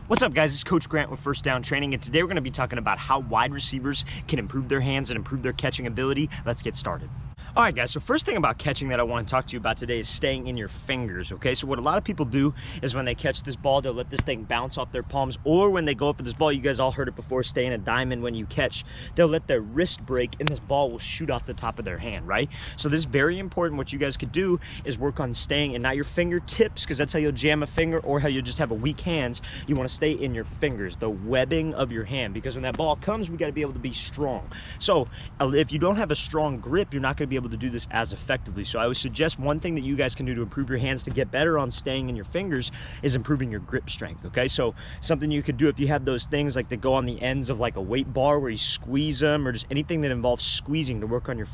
What's up, guys? It's Coach Grant with First Down Training, and today we're going to be talking about how wide receivers can improve their hands and improve their catching ability. Let's get started. All right, guys, so first thing about catching that I want to talk to you about today is staying in your fingers, okay? So what a lot of people do is when they catch this ball, they'll let this thing bounce off their palms, or when they go up for this ball, you guys all heard it before, stay in a diamond when you catch, they'll let their wrist break and this ball will shoot off the top of their hand, right? So this is very important. What you guys could do is work on staying, and not your fingertips, because that's how you'll jam a finger or how you'll just have a weak hands. You want to stay in your fingers, the webbing of your hand, because when that ball comes, we got to be able to be strong. So if you don't have a strong grip, you're not going to be able to do this as effectively. So I would suggest one thing that you guys can do to improve your hands to get better on staying in your fingers is improving your grip strength, okay? So something you could do if you have those things like that go on the ends of like a weight bar where you squeeze them, or just anything that involves squeezing to work on your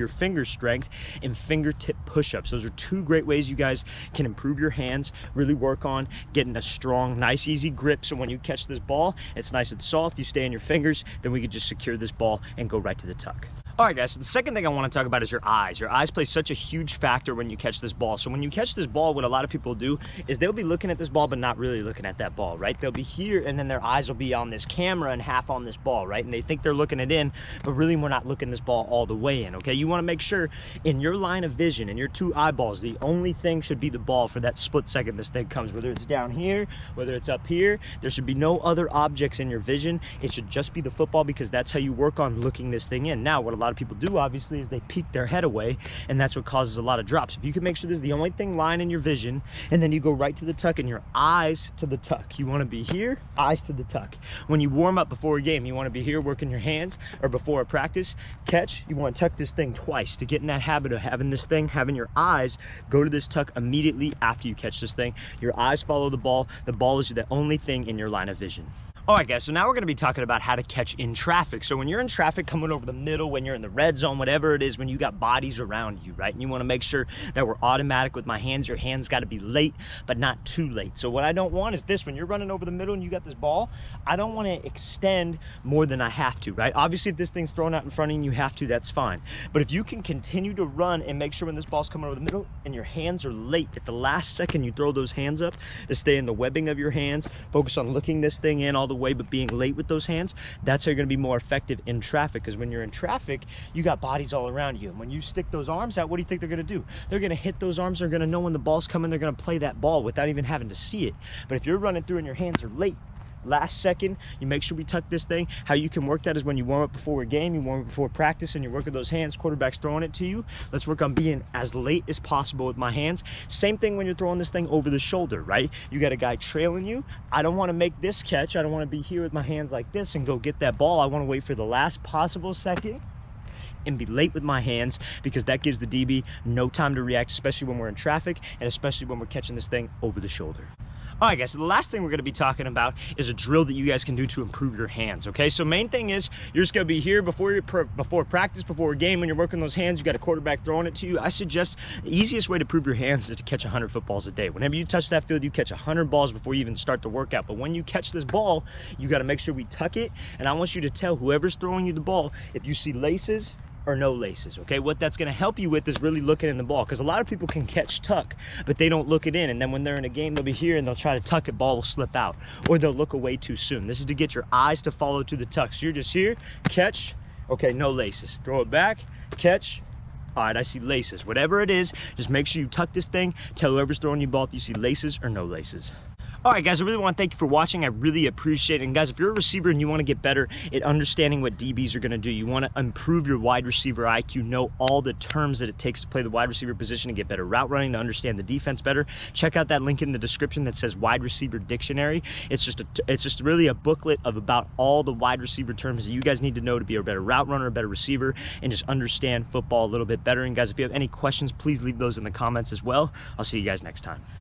finger strength, and fingertip push-ups. Those are two great ways you guys can improve your hands, really work on getting a strong, nice, easy grip. So when you catch this ball, it's nice and soft, you stay in your fingers, then we could just secure this ball and go right to the tuck. All right, guys, so the second thing I want to talk about is your eyes. Your eyes play such a huge factor when you catch this ball. So when you catch this ball, what a lot of people do is they'll be looking at this ball, but not really looking at that ball, right? They'll be here, and then their eyes will be on this camera and half on this ball, right? And they think they're looking it in, but really we're not looking this ball all the way in, okay? You want to make sure in your line of vision, in your two eyeballs, the only thing should be the ball for that split second this thing comes, whether it's down here, whether it's up here. There should be no other objects in your vision. It should just be the football, because that's how you work on looking this thing in. Now, what a lot of people do, obviously, is they peek their head away, and that's what causes a lot of drops. If you can make sure this is the only thing lying in your vision, and then you go right to the tuck and your eyes to the tuck. You want to be here, eyes to the tuck. When you warm up before a game, you want to be here working your hands, or before a practice catch, you want to tuck this thing twice to get in that habit of having this thing, having your eyes go to this tuck immediately after you catch this thing. Your eyes follow the ball. The ball is the only thing in your line of vision. All right, guys, so now we're going to be talking about how to catch in traffic. So when you're in traffic, coming over the middle, when you're in the red zone, whatever it is, when you got bodies around you, right? And you want to make sure that we're automatic with my hands. Your hands got to be late, but not too late. So what I don't want is this: when you're running over the middle and you got this ball, I don't want to extend more than I have to, right? Obviously, if this thing's thrown out in front of you, you have to, that's fine. But if you can continue to run and make sure when this ball's coming over the middle and your hands are late, at the last second you throw those hands up to stay in the webbing of your hands, focus on looking this thing in all the way, but being late with those hands, that's how you're going to be more effective in traffic. Because when you're in traffic, you got bodies all around you, and when you stick those arms out, what do you think they're going to do? They're going to hit those arms. They're going to know when the ball's coming. They're going to play that ball without even having to see it. But if you're running through and your hands are late, last second, you make sure we tuck this thing. How you can work that is when you warm up before a game, you warm up before practice, and you're working those hands, quarterback's throwing it to you. Let's work on being as late as possible with my hands. Same thing when you're throwing this thing over the shoulder, right? You got a guy trailing you. I don't want to make this catch. I don't want to be here with my hands like this and go get that ball. I want to wait for the last possible second and be late with my hands, because that gives the DB no time to react, especially when we're in traffic, and especially when we're catching this thing over the shoulder. All right, guys, so the last thing we're going to be talking about is a drill that you guys can do to improve your hands, okay? So main thing is you're just going to be here before practice, before a game. When you're working those hands, you got a quarterback throwing it to you. I suggest the easiest way to improve your hands is to catch 100 footballs a day. Whenever you touch that field, you catch 100 balls before you even start the workout. But when you catch this ball, you got to make sure we tuck it, and I want you to tell whoever's throwing you the ball if you see laces or no laces, okay? What that's going to help you with is really looking in the ball, because a lot of people can catch tuck, but they don't look it in, and then when they're in a game, they'll be here and they'll try to tuck it, ball will slip out, or they'll look away too soon. This is to get your eyes to follow to the tuck. So you're just here, catch, okay, no laces, throw it back, catch. All right, I see laces. Whatever it is, just make sure you tuck this thing. Tell whoever's throwing you the ball if you see laces or no laces. All right, guys, I really want to thank you for watching. I really appreciate it. And guys, if you're a receiver and you want to get better at understanding what DBs are going to do, you want to improve your wide receiver IQ, know all the terms that it takes to play the wide receiver position and get better route running, to understand the defense better, check out that link in the description that says Wide Receiver Dictionary. It's just really a booklet of about all the wide receiver terms that you guys need to know to be a better route runner, a better receiver, and just understand football a little bit better. And guys, if you have any questions, please leave those in the comments as well. I'll see you guys next time.